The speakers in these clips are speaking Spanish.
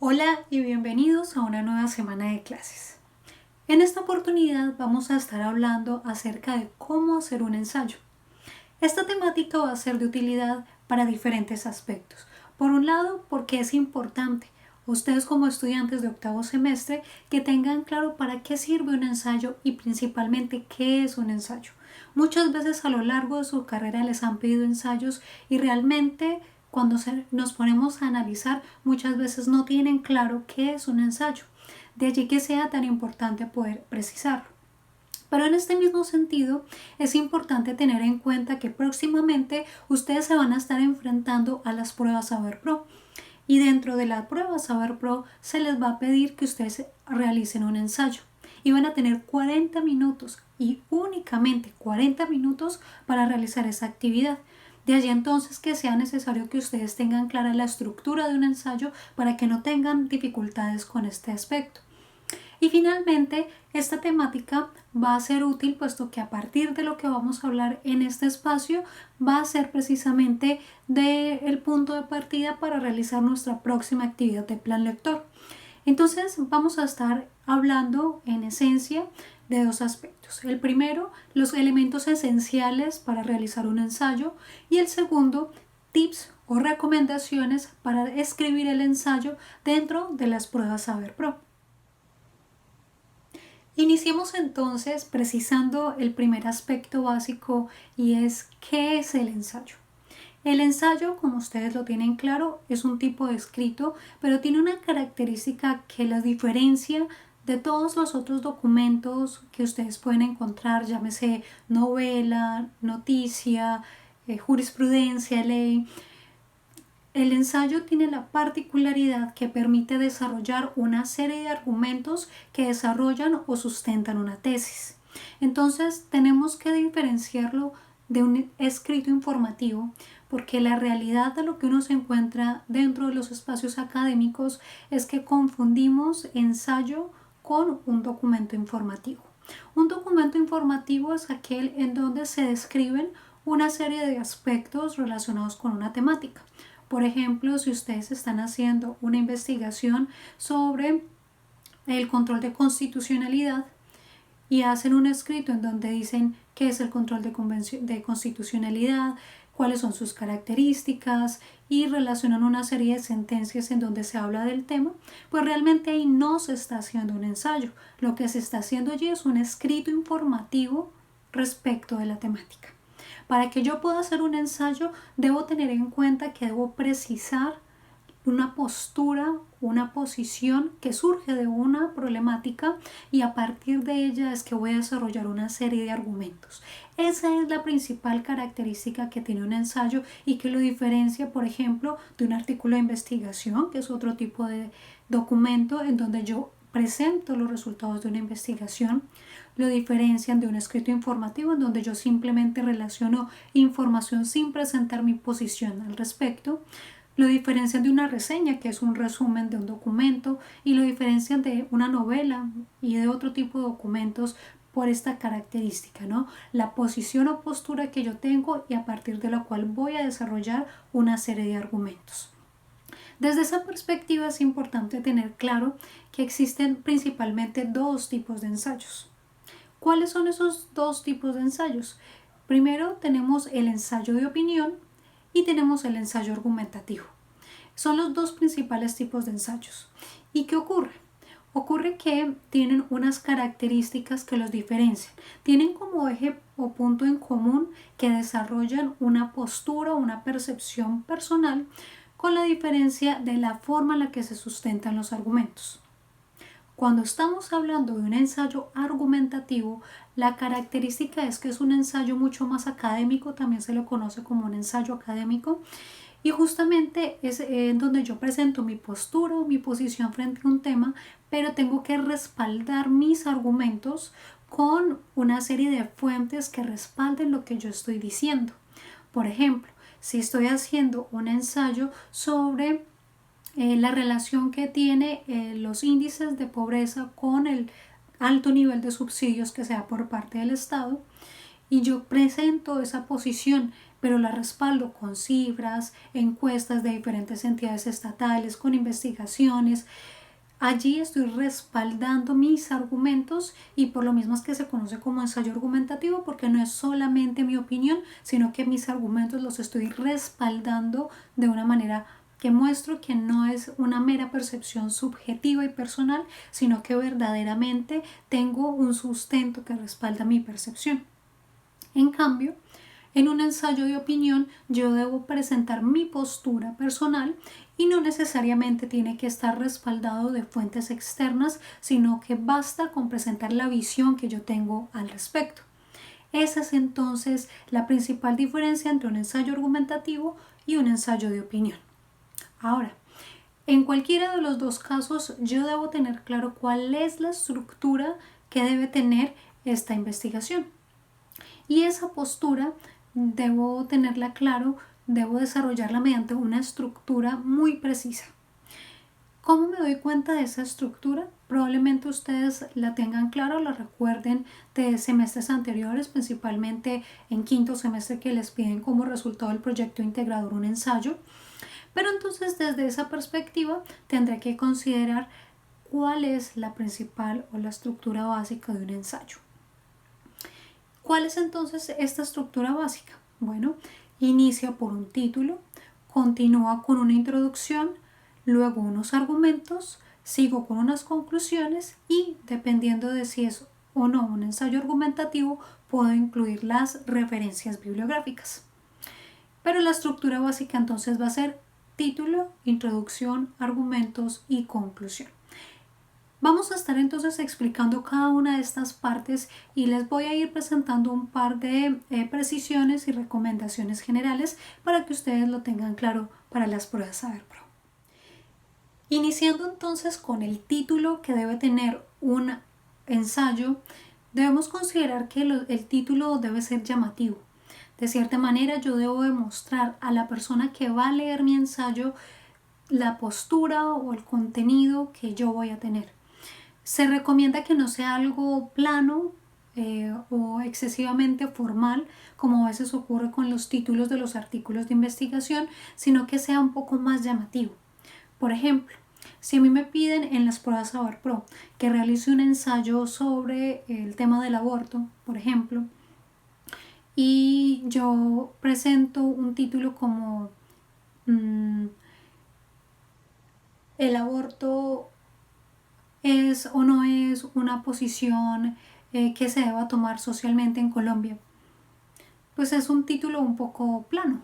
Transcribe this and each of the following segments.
Hola y bienvenidos a una nueva semana de clases. En esta oportunidad vamos a estar hablando acerca de cómo hacer un ensayo. Esta temática va a ser de utilidad para diferentes aspectos. Por un lado, porque es importante ustedes como estudiantes de octavo semestre que tengan claro para qué sirve un ensayo y principalmente qué es un ensayo. Muchas veces a lo largo de su carrera les han pedido ensayos y realmente cuando nos ponemos a analizar muchas veces no tienen claro qué es un ensayo. De allí que sea tan importante poder precisarlo. Pero en este mismo sentido, es importante tener en cuenta que próximamente ustedes se van a estar enfrentando a las pruebas Saber Pro. Y dentro de la prueba Saber Pro se les va a pedir que ustedes realicen un ensayo. Y van a tener 40 minutos y únicamente 40 minutos para realizar esa actividad. De allí entonces que sea necesario que ustedes tengan clara la estructura de un ensayo para que no tengan dificultades con este aspecto. Y finalmente, esta temática va a ser útil puesto que a partir de lo que vamos a hablar en este espacio va a ser precisamente el punto de partida para realizar nuestra próxima actividad de plan lector. Entonces vamos a estar hablando en esencia de dos aspectos. El primero, los elementos esenciales para realizar un ensayo y el segundo, tips o recomendaciones para escribir el ensayo dentro de las pruebas Saber Pro. Iniciemos entonces precisando el primer aspecto básico y es ¿qué es el ensayo? El ensayo, como ustedes lo tienen claro, es un tipo de escrito, pero tiene una característica que la diferencia de todos los otros documentos que ustedes pueden encontrar, llámese novela, noticia, jurisprudencia, ley. El ensayo tiene la particularidad que permite desarrollar una serie de argumentos que desarrollan o sustentan una tesis. Entonces tenemos que diferenciarlo de un escrito informativo porque la realidad de lo que uno se encuentra dentro de los espacios académicos es que confundimos ensayo con un documento informativo. Un documento informativo es aquel en donde se describen una serie de aspectos relacionados con una temática. Por ejemplo, si ustedes están haciendo una investigación sobre el control de constitucionalidad y hacen un escrito en donde dicen qué es el control de constitucionalidad, cuáles son sus características y relacionan una serie de sentencias en donde se habla del tema, pues realmente ahí no se está haciendo un ensayo. Lo que se está haciendo allí es un escrito informativo respecto de la temática. Para que yo pueda hacer un ensayo, debo tener en cuenta que debo precisar una postura, una posición que surge de una problemática y a partir de ella es que voy a desarrollar una serie de argumentos. Esa es la principal característica que tiene un ensayo y que lo diferencia, por ejemplo, de un artículo de investigación, que es otro tipo de documento en donde yo presento los resultados de una investigación. Lo diferencian de un escrito informativo en donde yo simplemente relaciono información sin presentar mi posición al respecto. Lo diferencian de una reseña, que es un resumen de un documento, y lo diferencian de una novela y de otro tipo de documentos por esta característica, ¿no? La posición o postura que yo tengo y a partir de la cual voy a desarrollar una serie de argumentos. Desde esa perspectiva es importante tener claro que existen principalmente dos tipos de ensayos. ¿Cuáles son esos dos tipos de ensayos? Primero tenemos el ensayo de opinión y tenemos el ensayo argumentativo. Son los dos principales tipos de ensayos. ¿Y qué ocurre? Ocurre que tienen unas características que los diferencian. Tienen como eje o punto en común que desarrollan una postura o una percepción personal con la diferencia de la forma en la que se sustentan los argumentos. Cuando estamos hablando de un ensayo argumentativo, la característica es que es un ensayo mucho más académico, también se lo conoce como un ensayo académico, y justamente es en donde yo presento mi postura o mi posición frente a un tema, pero tengo que respaldar mis argumentos con una serie de fuentes que respalden lo que yo estoy diciendo. Por ejemplo, si estoy haciendo un ensayo sobre la relación que tiene los índices de pobreza con el alto nivel de subsidios que se da por parte del Estado y yo presento esa posición pero la respaldo con cifras, encuestas de diferentes entidades estatales, con investigaciones. Allí estoy respaldando mis argumentos y por lo mismo es que se conoce como ensayo argumentativo, porque no es solamente mi opinión, sino que mis argumentos los estoy respaldando de una manera que muestro que no es una mera percepción subjetiva y personal, sino que verdaderamente tengo un sustento que respalda mi percepción. En cambio, en un ensayo de opinión yo debo presentar mi postura personal y no necesariamente tiene que estar respaldado de fuentes externas, sino que basta con presentar la visión que yo tengo al respecto. Esa es entonces la principal diferencia entre un ensayo argumentativo y un ensayo de opinión. Ahora, en cualquiera de los dos casos yo debo tener claro cuál es la estructura que debe tener esta investigación. Y esa postura debo tenerla claro, debo desarrollarla mediante una estructura muy precisa. ¿Cómo me doy cuenta de esa estructura? Probablemente ustedes la tengan clara o la recuerden de semestres anteriores, principalmente en quinto semestre, que les piden como resultado del proyecto integrador un ensayo. Pero entonces desde esa perspectiva tendré que considerar cuál es la principal o la estructura básica de un ensayo. ¿Cuál es entonces esta estructura básica? Bueno, inicia por un título, continúa con una introducción, luego unos argumentos, sigo con unas conclusiones y, dependiendo de si es o no un ensayo argumentativo, puedo incluir las referencias bibliográficas. Pero la estructura básica entonces va a ser título, introducción, argumentos y conclusión. Vamos a estar entonces explicando cada una de estas partes y les voy a ir presentando un par de precisiones y recomendaciones generales para que ustedes lo tengan claro para las pruebas Saber Pro. Iniciando entonces con el título que debe tener un ensayo, debemos considerar que el título debe ser llamativo. De cierta manera yo debo demostrar a la persona que va a leer mi ensayo la postura o el contenido que yo voy a tener. Se recomienda que no sea algo plano o excesivamente formal, como a veces ocurre con los títulos de los artículos de investigación, sino que sea un poco más llamativo. Por ejemplo, si a mí me piden en las pruebas Saber Pro que realice un ensayo sobre el tema del aborto, por ejemplo, y yo presento un título como el aborto ¿es o no es una posición que se deba tomar socialmente en Colombia? Pues es un título un poco plano.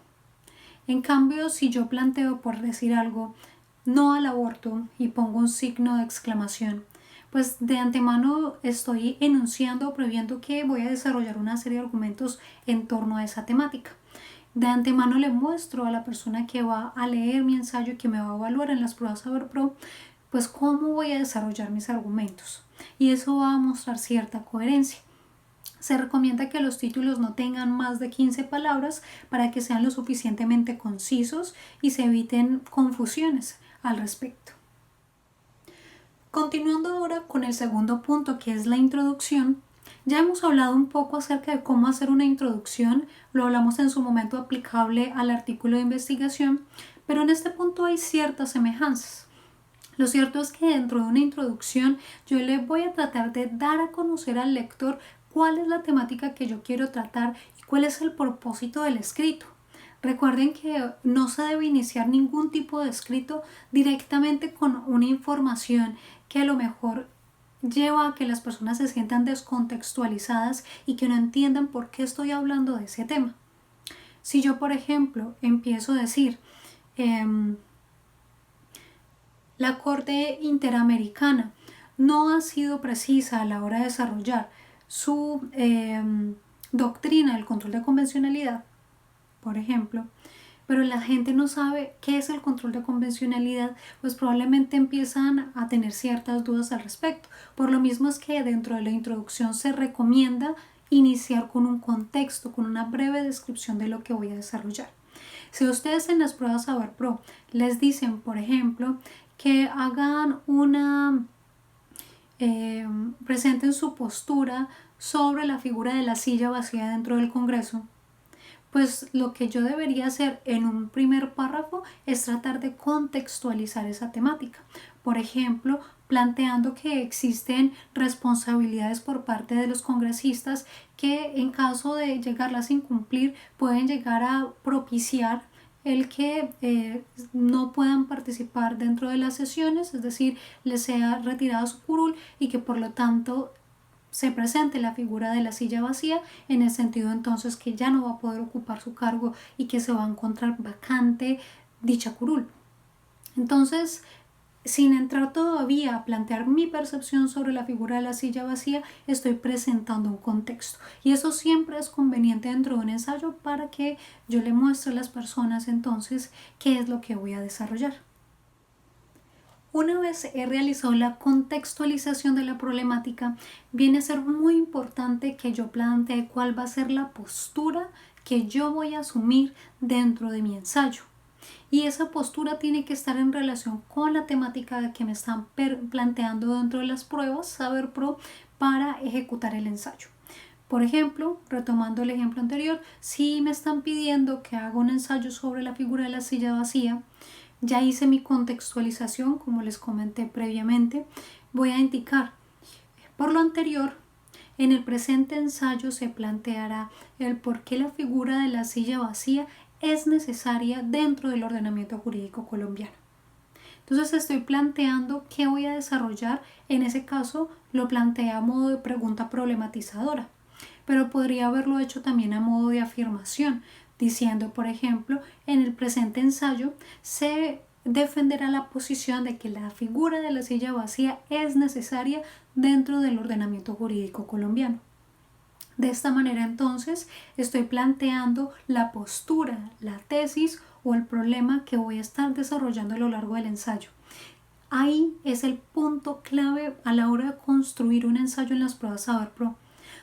En cambio, si yo planteo, por decir algo, no al aborto y pongo un signo de exclamación, pues de antemano estoy enunciando o previendo que voy a desarrollar una serie de argumentos en torno a esa temática. De antemano le muestro a la persona que va a leer mi ensayo y que me va a evaluar en las pruebas Saber Pro, pues cómo voy a desarrollar mis argumentos, y eso va a mostrar cierta coherencia. Se recomienda que los títulos no tengan más de 15 palabras para que sean lo suficientemente concisos y se eviten confusiones al respecto. Continuando ahora con el segundo punto, que es la introducción. Ya hemos hablado un poco acerca de cómo hacer una introducción, lo hablamos en su momento aplicable al artículo de investigación, pero en este punto hay ciertas semejanzas. Lo cierto es que dentro de una introducción yo le voy a tratar de dar a conocer al lector cuál es la temática que yo quiero tratar y cuál es el propósito del escrito. Recuerden que no se debe iniciar ningún tipo de escrito directamente con una información que a lo mejor lleva a que las personas se sientan descontextualizadas y que no entiendan por qué estoy hablando de ese tema. Si yo, por ejemplo, empiezo a decir la Corte Interamericana no ha sido precisa a la hora de desarrollar su doctrina del control de convencionalidad, por ejemplo, pero la gente no sabe qué es el control de convencionalidad, pues probablemente empiezan a tener ciertas dudas al respecto. Por lo mismo es que dentro de la introducción se recomienda iniciar con un contexto, con una breve descripción de lo que voy a desarrollar. Si ustedes en las pruebas Saber Pro les dicen, por ejemplo, que hagan presenten su postura sobre la figura de la silla vacía dentro del Congreso, pues lo que yo debería hacer en un primer párrafo es tratar de contextualizar esa temática. Por ejemplo, planteando que existen responsabilidades por parte de los congresistas que en caso de llegarlas a incumplir pueden llegar a propiciar el que no puedan participar dentro de las sesiones, es decir, les sea retirado su curul y que por lo tanto se presente la figura de la silla vacía, en el sentido entonces que ya no va a poder ocupar su cargo y que se va a encontrar vacante dicha curul. Entonces, sin entrar todavía a plantear mi percepción sobre la figura de la silla vacía, estoy presentando un contexto. Y eso siempre es conveniente dentro de un ensayo para que yo le muestre a las personas entonces qué es lo que voy a desarrollar. Una vez he realizado la contextualización de la problemática, viene a ser muy importante que yo plantee cuál va a ser la postura que yo voy a asumir dentro de mi ensayo. Y esa postura tiene que estar en relación con la temática que me están planteando dentro de las pruebas Saber Pro para ejecutar el ensayo. Por ejemplo, retomando el ejemplo anterior, si me están pidiendo que haga un ensayo sobre la figura de la silla vacía, ya hice mi contextualización, como les comenté previamente, voy a indicar por lo anterior. En el presente ensayo se planteará el por qué la figura de la silla vacía es necesaria dentro del ordenamiento jurídico colombiano. Entonces estoy planteando qué voy a desarrollar. En ese caso lo planteé a modo de pregunta problematizadora, pero podría haberlo hecho también a modo de afirmación, diciendo, por ejemplo, en el presente ensayo se defenderá la posición de que la figura de la silla vacía es necesaria dentro del ordenamiento jurídico colombiano. De esta manera entonces estoy planteando la postura, la tesis o el problema que voy a estar desarrollando a lo largo del ensayo. Ahí es el punto clave a la hora de construir un ensayo en las pruebas Saber Pro.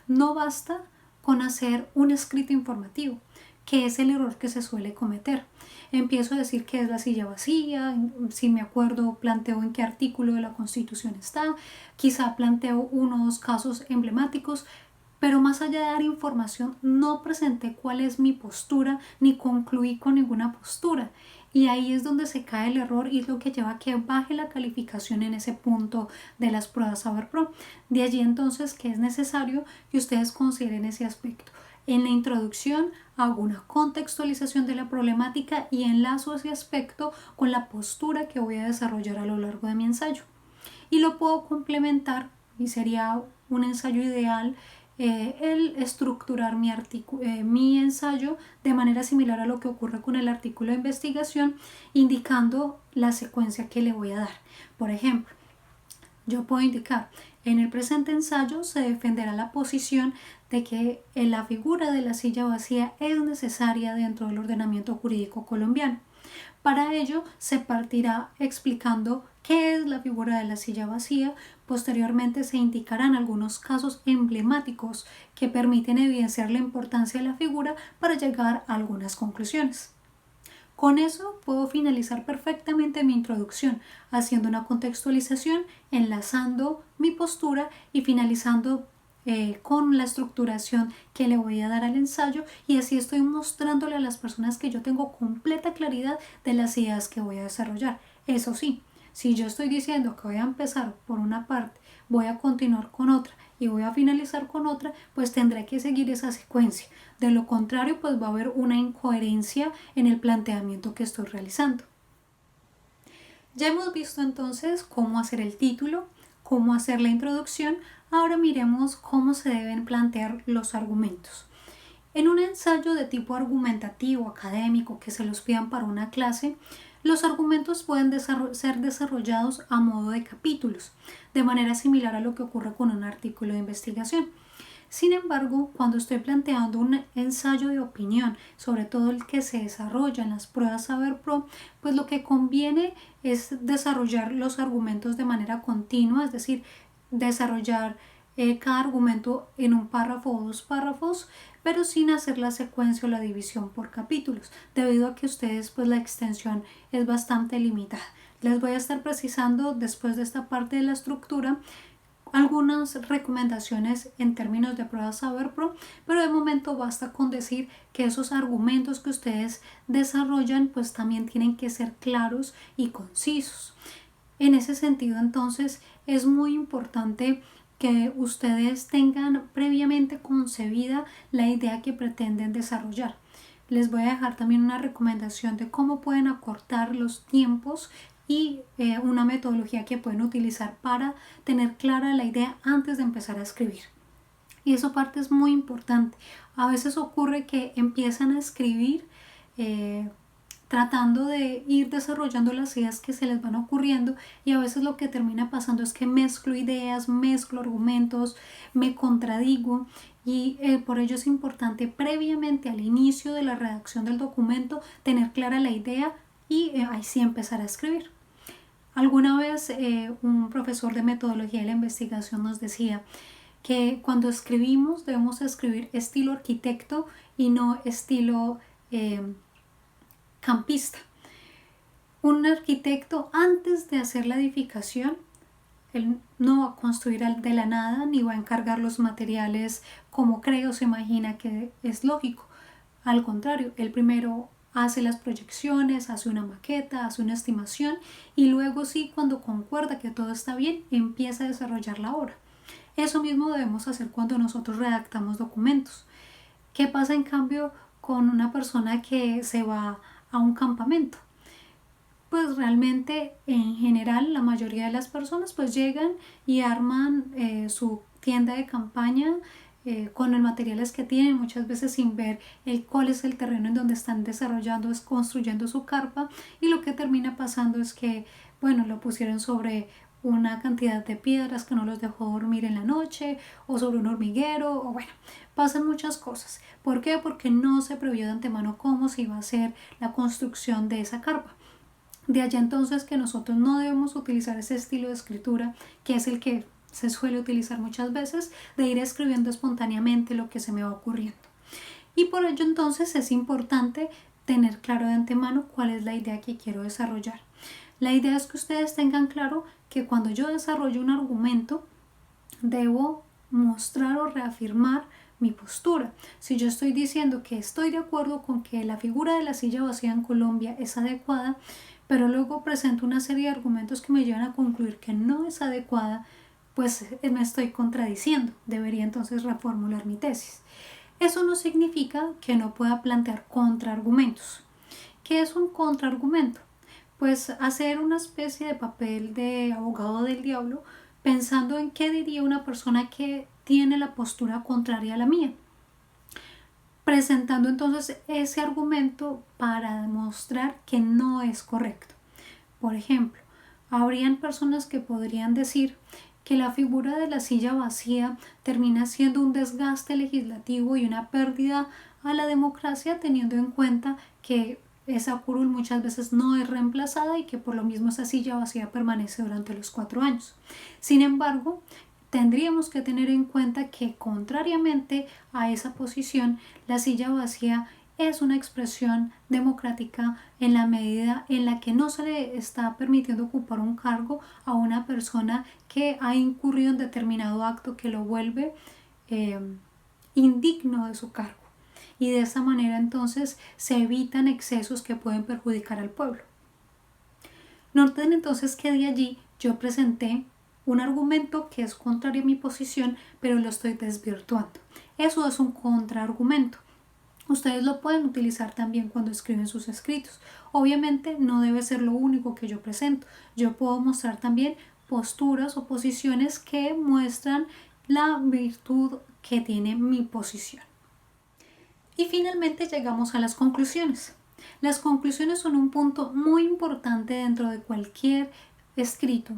No basta con hacer un escrito informativo, que es el error que se suele cometer. Empiezo a decir que es la silla vacía, si me acuerdo planteo en qué artículo de la Constitución está, quizá planteo uno o dos casos emblemáticos, pero más allá de dar información no presenté cuál es mi postura ni concluí con ninguna postura. Y ahí es donde se cae el error y es lo que lleva a que baje la calificación en ese punto de las pruebas Saber Pro. De allí entonces que es necesario que ustedes consideren ese aspecto. En la introducción hago una contextualización de la problemática y enlazo ese aspecto con la postura que voy a desarrollar a lo largo de mi ensayo. Y lo puedo complementar, y sería un ensayo ideal, el estructurar mi ensayo de manera similar a lo que ocurre con el artículo de investigación, indicando la secuencia que le voy a dar. Por ejemplo, yo puedo indicar, en el presente ensayo se defenderá la posición de que la figura de la silla vacía es necesaria dentro del ordenamiento jurídico colombiano. Para ello se partirá explicando qué es la figura de la silla vacía. Posteriormente se indicarán algunos casos emblemáticos que permiten evidenciar la importancia de la figura para llegar a algunas conclusiones. Con eso puedo finalizar perfectamente mi introducción, haciendo una contextualización, enlazando mi postura y finalizando con la estructuración que le voy a dar al ensayo, y así estoy mostrándole a las personas que yo tengo completa claridad de las ideas que voy a desarrollar. Eso sí, si yo estoy diciendo que voy a empezar por una parte, voy a continuar con otra y voy a finalizar con otra, pues tendré que seguir esa secuencia. De lo contrario, pues va a haber una incoherencia en el planteamiento que estoy realizando. Ya hemos visto entonces cómo hacer el título, cómo hacer la introducción. Ahora miremos cómo se deben plantear los argumentos. En un ensayo de tipo argumentativo, académico, que se los pidan para una clase, los argumentos pueden ser desarrollados a modo de capítulos, de manera similar a lo que ocurre con un artículo de investigación. Sin embargo, cuando estoy planteando un ensayo de opinión, sobre todo el que se desarrolla en las pruebas Saber Pro, pues lo que conviene es desarrollar los argumentos de manera continua, es decir, desarrollar cada argumento en un párrafo o dos párrafos, pero sin hacer la secuencia o la división por capítulos, debido a que ustedes pues la extensión es bastante limitada. Les voy a estar precisando después de esta parte de la estructura algunas recomendaciones en términos de pruebas SaberPro, pero de momento basta con decir que esos argumentos que ustedes desarrollan pues también tienen que ser claros y concisos. En ese sentido, entonces, es muy importante que ustedes tengan previamente concebida la idea que pretenden desarrollar. Les voy a dejar también una recomendación de cómo pueden acortar los tiempos y una metodología que pueden utilizar para tener clara la idea antes de empezar a escribir. Y esa parte es muy importante. A veces ocurre que empiezan a escribir tratando de ir desarrollando las ideas que se les van ocurriendo, y a veces lo que termina pasando es que mezclo ideas, mezclo argumentos, me contradigo, y por ello es importante previamente al inicio de la redacción del documento tener clara la idea y ahí sí empezar a escribir. Alguna vez un profesor de metodología de la investigación nos decía que cuando escribimos debemos escribir estilo arquitecto y no estilo campista. Un arquitecto, antes de hacer la edificación, él no va a construir de la nada ni va a encargar los materiales como cree o se imagina que es lógico. Al contrario, él primero hace las proyecciones, hace una maqueta, hace una estimación, y luego sí, cuando concuerda que todo está bien, empieza a desarrollar la obra. Eso mismo debemos hacer cuando nosotros redactamos documentos. ¿Qué pasa en cambio con una persona que se va a un campamento? Pues realmente en general la mayoría de las personas pues llegan y arman su tienda de campaña con los materiales que tienen, muchas veces sin ver cuál es el terreno en donde están desarrollando, construyendo su carpa, y lo que termina pasando es que, bueno, lo pusieron sobre una cantidad de piedras que no los dejó dormir en la noche, o sobre un hormiguero, o bueno, pasan muchas cosas. ¿Por qué? Porque no se previó de antemano cómo se iba a hacer la construcción de esa carpa. De allá entonces que nosotros no debemos utilizar ese estilo de escritura, que es el que se suele utilizar muchas veces, de ir escribiendo espontáneamente lo que se me va ocurriendo. Y por ello entonces es importante tener claro de antemano cuál es la idea que quiero desarrollar. La idea es que ustedes tengan claro que cuando yo desarrollo un argumento, debo mostrar o reafirmar mi postura. Si yo estoy diciendo que estoy de acuerdo con que la figura de la silla vacía en Colombia es adecuada, pero luego presento una serie de argumentos que me llevan a concluir que no es adecuada, pues me estoy contradiciendo. Debería entonces reformular mi tesis. Eso no significa que no pueda plantear contraargumentos. ¿Qué es un contraargumento? Pues hacer una especie de papel de abogado del diablo, pensando en qué diría una persona que tiene la postura contraria a la mía, presentando entonces ese argumento para demostrar que no es correcto. Por ejemplo, habrían personas que podrían decir que la figura de la silla vacía termina siendo un desgaste legislativo y una pérdida a la democracia, teniendo en cuenta que esa curul muchas veces no es reemplazada y que por lo mismo esa silla vacía permanece durante los 4 años. Sin embargo, tendríamos que tener en cuenta que, contrariamente a esa posición, la silla vacía es una expresión democrática en la medida en la que no se le está permitiendo ocupar un cargo a una persona que ha incurrido en determinado acto que lo vuelve indigno de su cargo. Y de esa manera entonces se evitan excesos que pueden perjudicar al pueblo. Noten entonces que de allí yo presenté un argumento que es contrario a mi posición, pero lo estoy desvirtuando. Eso es un contraargumento. Ustedes lo pueden utilizar también cuando escriben sus escritos. Obviamente no debe ser lo único que yo presento. Yo puedo mostrar también posturas o posiciones que muestran la virtud que tiene mi posición. Y finalmente llegamos a las conclusiones. Las conclusiones son un punto muy importante dentro de cualquier escrito,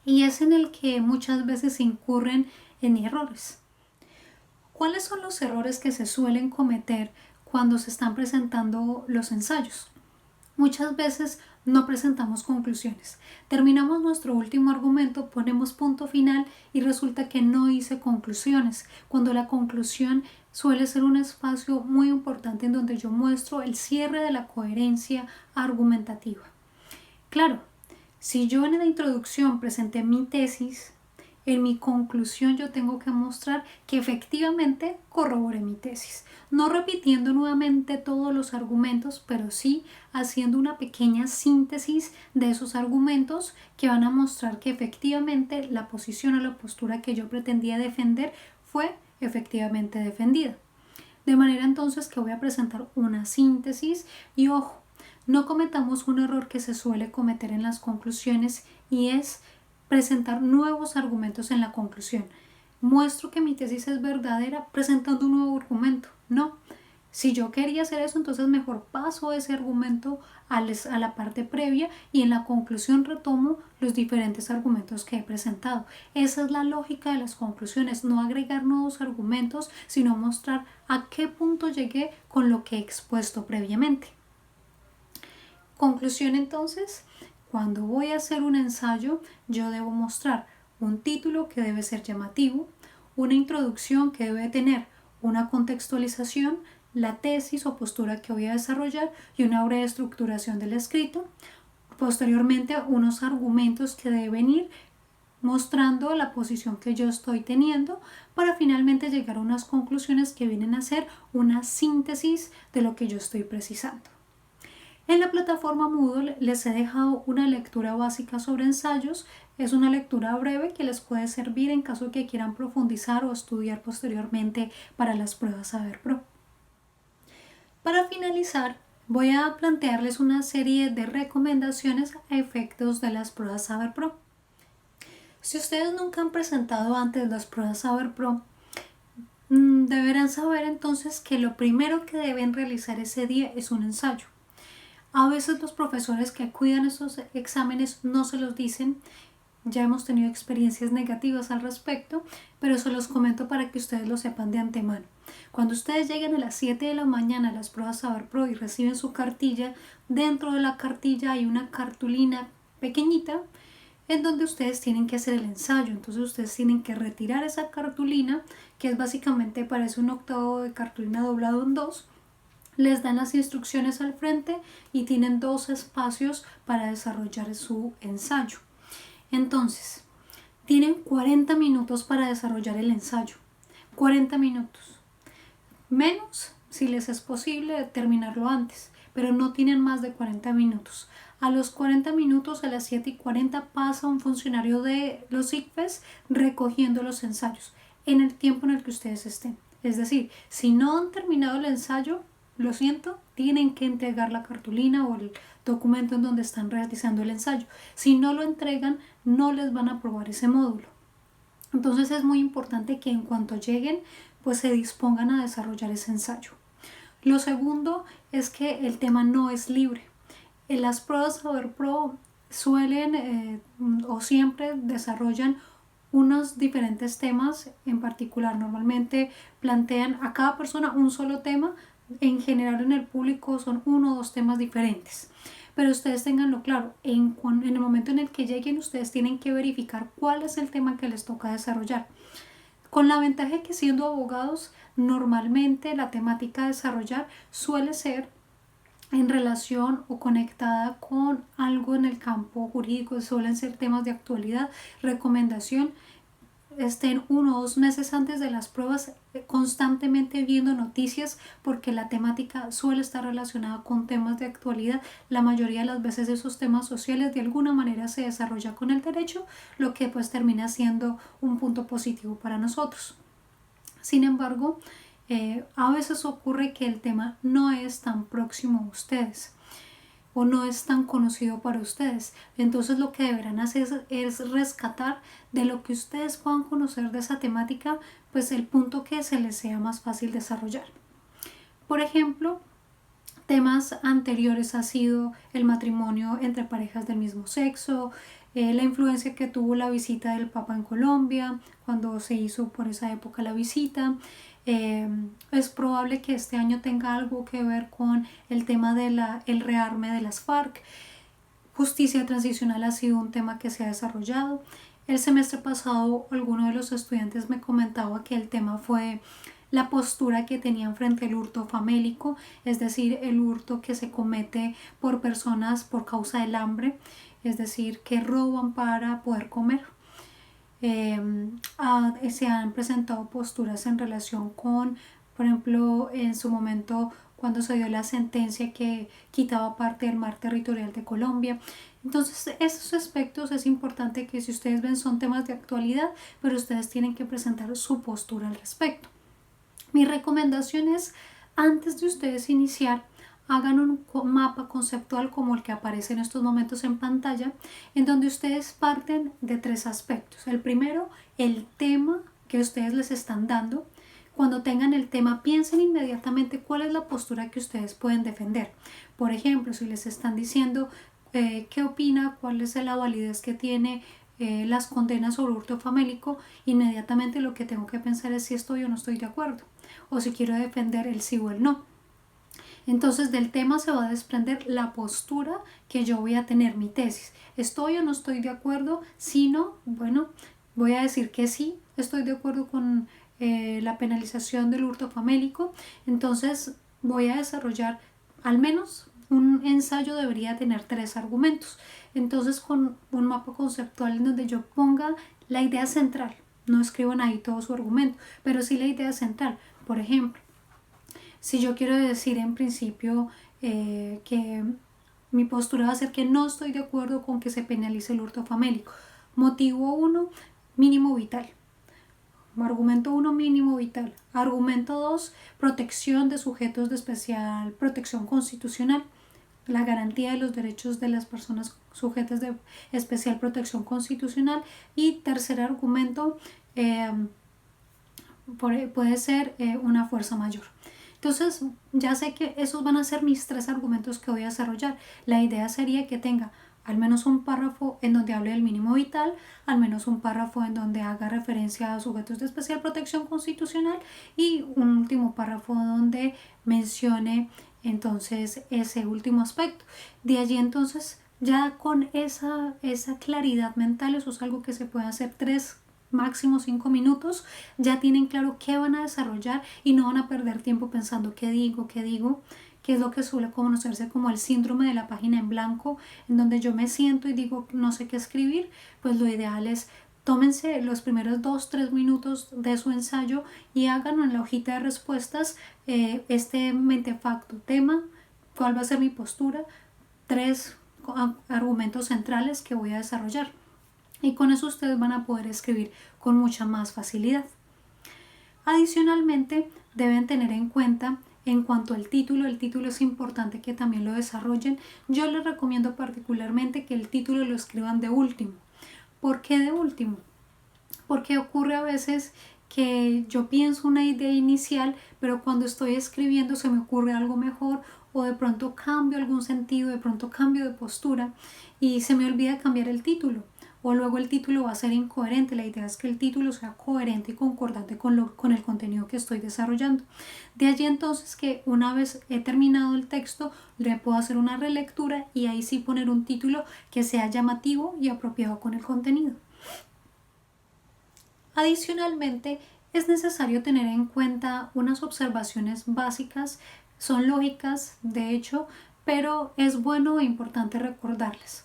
y es en el que muchas veces se incurren en errores. ¿Cuáles son los errores que se suelen cometer cuando se están presentando los ensayos? Muchas veces no presentamos conclusiones. Terminamos nuestro último argumento, ponemos punto final y resulta que no hice conclusiones, cuando la conclusión suele ser un espacio muy importante en donde yo muestro el cierre de la coherencia argumentativa. Claro, si yo en la introducción presenté mi tesis En mi conclusión yo tengo que mostrar que efectivamente corroboré mi tesis, no repitiendo nuevamente todos los argumentos, pero sí haciendo una pequeña síntesis de esos argumentos que van a mostrar que efectivamente la posición o la postura que yo pretendía defender fue efectivamente defendida. De manera entonces que voy a presentar una síntesis y ojo, no cometamos un error que se suele cometer en las conclusiones y es presentar nuevos argumentos en la conclusión. Muestro que mi tesis es verdadera presentando un nuevo argumento. No. Si yo quería hacer eso, entonces mejor paso ese argumento a la parte previa y en la conclusión retomo los diferentes argumentos que he presentado. Esa es la lógica de las conclusiones, no agregar nuevos argumentos, sino mostrar a qué punto llegué con lo que he expuesto previamente. Conclusión entonces, cuando voy a hacer un ensayo, yo debo mostrar un título que debe ser llamativo, una introducción que debe tener una contextualización, la tesis o postura que voy a desarrollar y una breve estructuración del escrito. Posteriormente, unos argumentos que deben ir mostrando la posición que yo estoy teniendo para finalmente llegar a unas conclusiones que vienen a ser una síntesis de lo que yo estoy precisando. En la plataforma Moodle les he dejado una lectura básica sobre ensayos. Es una lectura breve que les puede servir en caso que quieran profundizar o estudiar posteriormente para las pruebas Saber Pro. Para finalizar, voy a plantearles una serie de recomendaciones a efectos de las pruebas Saber Pro. Si ustedes nunca han presentado antes las pruebas Saber Pro, deberán saber entonces que lo primero que deben realizar ese día es un ensayo. A veces los profesores que cuidan estos exámenes no se los dicen. Ya hemos tenido experiencias negativas al respecto, pero se los comento para que ustedes lo sepan de antemano. Cuando ustedes lleguen a las 7 de la mañana a las pruebas Saber Pro y reciben su cartilla, dentro de la cartilla hay una cartulina pequeñita en donde ustedes tienen que hacer el ensayo. Entonces ustedes tienen que retirar esa cartulina, que es básicamente parece un octavo de cartulina doblado en dos. Les dan las instrucciones al frente y tienen 2 espacios para desarrollar su ensayo. Entonces, tienen 40 minutos para desarrollar el ensayo. 40 minutos. Menos, si les es posible, terminarlo antes, pero no tienen más de 40 minutos. A los 40 minutos, a las 7:40, pasa un funcionario de los ICFES recogiendo los ensayos en el tiempo en el que ustedes estén. Es decir, si no han terminado el ensayo, lo siento, tienen que entregar la cartulina o el documento en donde están realizando el ensayo. Si no lo entregan, no les van a aprobar ese módulo. Entonces es muy importante que en cuanto lleguen, pues se dispongan a desarrollar ese ensayo. Lo segundo es que el tema no es libre. En las pruebas Saber Pro suelen o siempre desarrollan unos diferentes temas en particular. Normalmente plantean a cada persona un solo tema. En general en el público son 1 o 2 temas diferentes, pero ustedes tenganlo claro, en el momento en el que lleguen ustedes tienen que verificar cuál es el tema que les toca desarrollar, con la ventaja de que siendo abogados normalmente la temática a desarrollar suele ser en relación o conectada con algo en el campo jurídico, suelen ser temas de actualidad. Recomendación: estén 1 o 2 meses antes de las pruebas constantemente viendo noticias, porque la temática suele estar relacionada con temas de actualidad. La mayoría de las veces esos temas sociales de alguna manera se desarrolla con el derecho, lo que pues termina siendo un punto positivo para nosotros. Sin embargo, a veces ocurre que el tema no es tan próximo a ustedes o no es tan conocido para ustedes. Entonces lo que deberán hacer es rescatar de lo que ustedes puedan conocer de esa temática, pues el punto que se les sea más fácil desarrollar. Por ejemplo, temas anteriores ha sido el matrimonio entre parejas del mismo sexo, la influencia que tuvo la visita del Papa en Colombia, cuando se hizo por esa época la visita. Es probable que este año tenga algo que ver con el tema del rearme de las FARC. Justicia transicional ha sido un tema que se ha desarrollado. El semestre pasado alguno de los estudiantes me comentaba que el tema fue la postura que tenían frente al hurto famélico, es decir, el hurto que se comete por personas por causa del hambre, es decir, que roban para poder comer. se han presentado posturas en relación con, por ejemplo, en su momento cuando se dio la sentencia que quitaba parte del mar territorial de Colombia. Entonces, esos aspectos es importante que si ustedes ven son temas de actualidad, pero ustedes tienen que presentar su postura al respecto. Mi recomendación es, antes de ustedes iniciar, hagan un mapa conceptual como el que aparece en estos momentos en pantalla, en donde ustedes parten de 3 aspectos. El primero, el tema que ustedes les están dando. Cuando tengan el tema, piensen inmediatamente cuál es la postura que ustedes pueden defender. Por ejemplo, si les están diciendo qué opina, cuál es la validez que tiene las condenas sobre hurto famélico, inmediatamente lo que tengo que pensar es si estoy o no estoy de acuerdo, o si quiero defender el sí o el no. Entonces del tema se va a desprender la postura que yo voy a tener, mi tesis. ¿Estoy o no estoy de acuerdo? Si no, bueno, voy a decir que sí, estoy de acuerdo con la penalización del hurto famélico. Entonces voy a desarrollar al menos un ensayo debería tener 3 argumentos. Entonces con un mapa conceptual en donde yo ponga la idea central, no escriban ahí todo su argumento, pero sí la idea central. Por ejemplo, si yo quiero decir en principio que mi postura va a ser que no estoy de acuerdo con que se penalice el hurto famélico. Motivo 1, mínimo vital. Argumento 1, mínimo vital. Argumento 2, protección de sujetos de especial protección constitucional. La garantía de los derechos de las personas sujetas de especial protección constitucional. Y tercer argumento, puede ser una fuerza mayor. Entonces ya sé que esos van a ser mis 3 argumentos que voy a desarrollar. La idea sería que tenga al menos un párrafo en donde hable del mínimo vital, al menos un párrafo en donde haga referencia a sujetos de especial protección constitucional y un último párrafo donde mencione entonces ese último aspecto. De allí entonces ya con esa claridad mental, eso es algo que se puede hacer 3 máximo 5 minutos, ya tienen claro qué van a desarrollar y no van a perder tiempo pensando qué digo, que es lo que suele conocerse como el síndrome de la página en blanco, en donde yo me siento y digo no sé qué escribir. Pues lo ideal es tómense los primeros 2-3 minutos de su ensayo y háganlo en la hojita de respuestas, este mentefacto, tema, cuál va a ser mi postura, 3 argumentos centrales que voy a desarrollar. Y con eso ustedes van a poder escribir con mucha más facilidad. Adicionalmente, deben tener en cuenta en cuanto al título, el título es importante que también lo desarrollen. Yo les recomiendo particularmente que el título lo escriban de último. ¿Por qué de último? Porque ocurre a veces que yo pienso una idea inicial, pero cuando estoy escribiendo se me ocurre algo mejor, o de pronto cambio algún sentido, de pronto cambio de postura y se me olvida cambiar el título. O luego el título va a ser incoherente. La idea es que el título sea coherente y concordante con el contenido que estoy desarrollando. De allí entonces que una vez he terminado el texto, le puedo hacer una relectura y ahí sí poner un título que sea llamativo y apropiado con el contenido. Adicionalmente, es necesario tener en cuenta unas observaciones básicas, son lógicas de hecho, pero es bueno e importante recordarlas.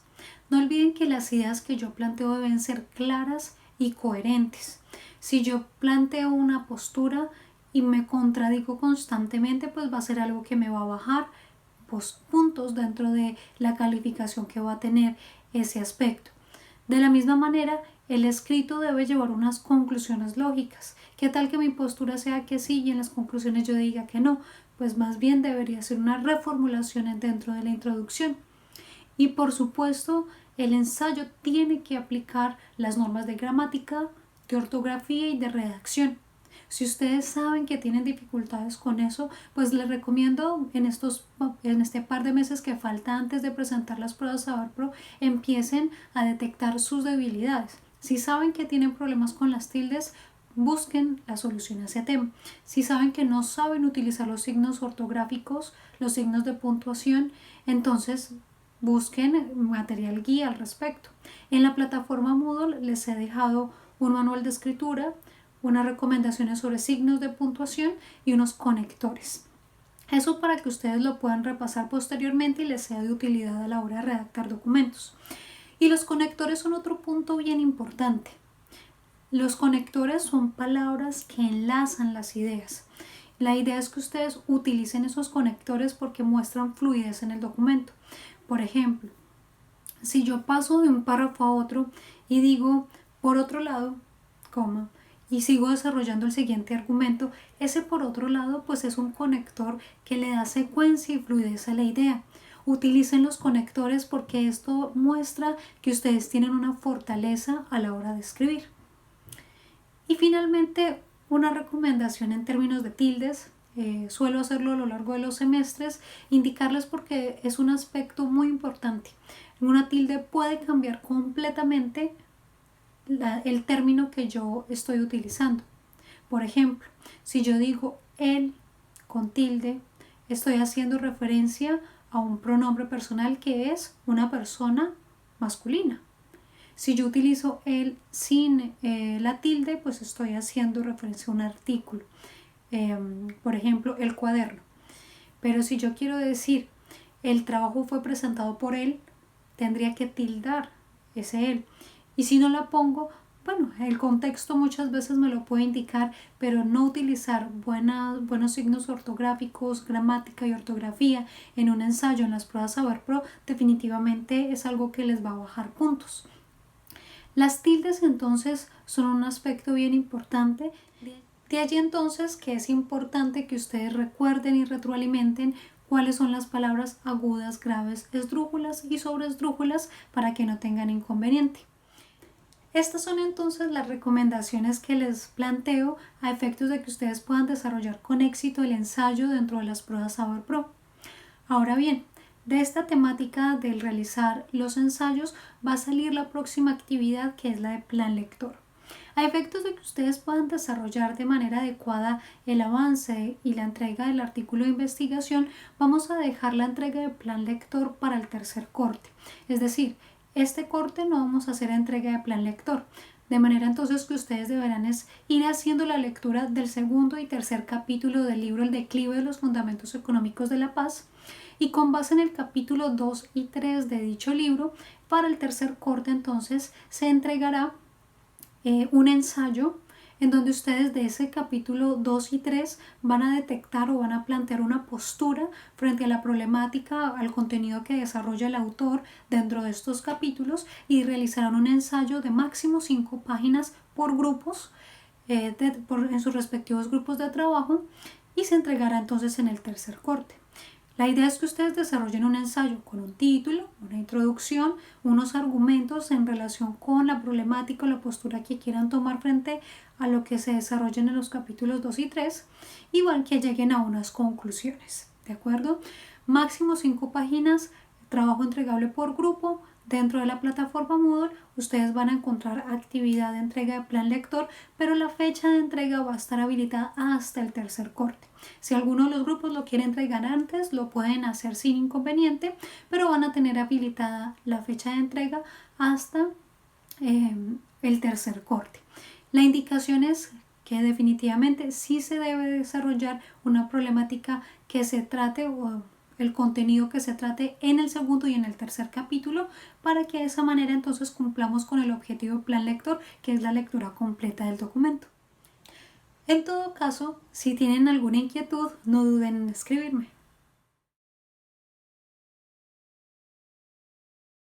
No olviden que las ideas que yo planteo deben ser claras y coherentes. Si yo planteo una postura y me contradigo constantemente, pues va a ser algo que me va a bajar puntos dentro de la calificación que va a tener ese aspecto. De la misma manera, el escrito debe llevar unas conclusiones lógicas. ¿Qué tal que mi postura sea que sí y en las conclusiones yo diga que no? Pues más bien debería ser una reformulación dentro de la introducción. Y por supuesto, el ensayo tiene que aplicar las normas de gramática, de ortografía y de redacción. Si ustedes saben que tienen dificultades con eso, pues les recomiendo en este par de meses que falta antes de presentar las pruebas SaberPro, empiecen a detectar sus debilidades. Si saben que tienen problemas con las tildes, busquen la solución a ese tema. Si saben que no saben utilizar los signos ortográficos, los signos de puntuación, entonces busquen material guía al respecto. En la plataforma Moodle les he dejado un manual de escritura, unas recomendaciones sobre signos de puntuación y unos conectores. Eso para que ustedes lo puedan repasar posteriormente y les sea de utilidad a la hora de redactar documentos. Y los conectores son otro punto bien importante. Los conectores son palabras que enlazan las ideas. La idea es que ustedes utilicen esos conectores porque muestran fluidez en el documento. Por ejemplo, si yo paso de un párrafo a otro y digo, por otro lado, coma, y sigo desarrollando el siguiente argumento, ese por otro lado pues es un conector que le da secuencia y fluidez a la idea. Utilicen los conectores porque esto muestra que ustedes tienen una fortaleza a la hora de escribir. Y finalmente, una recomendación en términos de tildes. Suelo hacerlo a lo largo de los semestres, indicarles porque es un aspecto muy importante. Una tilde puede cambiar completamente el término que yo estoy utilizando. Por ejemplo, si yo digo él con tilde, estoy haciendo referencia a un pronombre personal que es una persona masculina. Si yo utilizo el sin la tilde, pues estoy haciendo referencia a un artículo. Por ejemplo, el cuaderno. Pero si yo quiero decir el trabajo fue presentado por él, tendría que tildar ese él. Y si no la pongo, bueno, el contexto muchas veces me lo puede indicar, pero no utilizar buenos signos ortográficos, gramática y ortografía en un ensayo en las pruebas Saber Pro definitivamente es algo que les va a bajar puntos. Las tildes entonces son un aspecto bien importante. De allí entonces que es importante que ustedes recuerden y retroalimenten cuáles son las palabras agudas, graves, esdrújulas y sobreesdrújulas para que no tengan inconveniente. Estas son entonces las recomendaciones que les planteo a efectos de que ustedes puedan desarrollar con éxito el ensayo dentro de las pruebas Saber Pro. Ahora bien, de esta temática del realizar los ensayos va a salir la próxima actividad que es la de plan lector. A efectos de que ustedes puedan desarrollar de manera adecuada el avance y la entrega del artículo de investigación, vamos a dejar la entrega de plan lector para el tercer corte. Es decir, este corte no vamos a hacer entrega de plan lector. De manera entonces que ustedes deberán ir haciendo la lectura del segundo y tercer capítulo del libro El declive de los fundamentos económicos de la paz. Y con base en el capítulo 2 y 3 de dicho libro, para el tercer corte entonces se entregará un ensayo en donde ustedes de ese capítulo 2 y 3 van a detectar o van a plantear una postura frente a la problemática, al contenido que desarrolla el autor dentro de estos capítulos y realizarán un ensayo de máximo 5 páginas por grupos, en sus respectivos grupos de trabajo y se entregará entonces en el tercer corte. La idea es que ustedes desarrollen un ensayo con un título, una introducción, unos argumentos en relación con la problemática o la postura que quieran tomar frente a lo que se desarrollen en los capítulos 2 y 3, igual que lleguen a unas conclusiones, ¿de acuerdo? Máximo 5 páginas, trabajo entregable por grupo. Dentro de la plataforma Moodle ustedes van a encontrar actividad de entrega de plan lector, pero la fecha de entrega va a estar habilitada hasta el tercer corte. Si alguno de los grupos lo quiere entregar antes, lo pueden hacer sin inconveniente, pero van a tener habilitada la fecha de entrega hasta el tercer corte. La indicación es que definitivamente sí se debe desarrollar una problemática que se trate o el contenido que se trate en el segundo y en el tercer capítulo para que de esa manera entonces cumplamos con el objetivo plan lector, que es la lectura completa del documento. En todo caso, si tienen alguna inquietud, no duden en escribirme.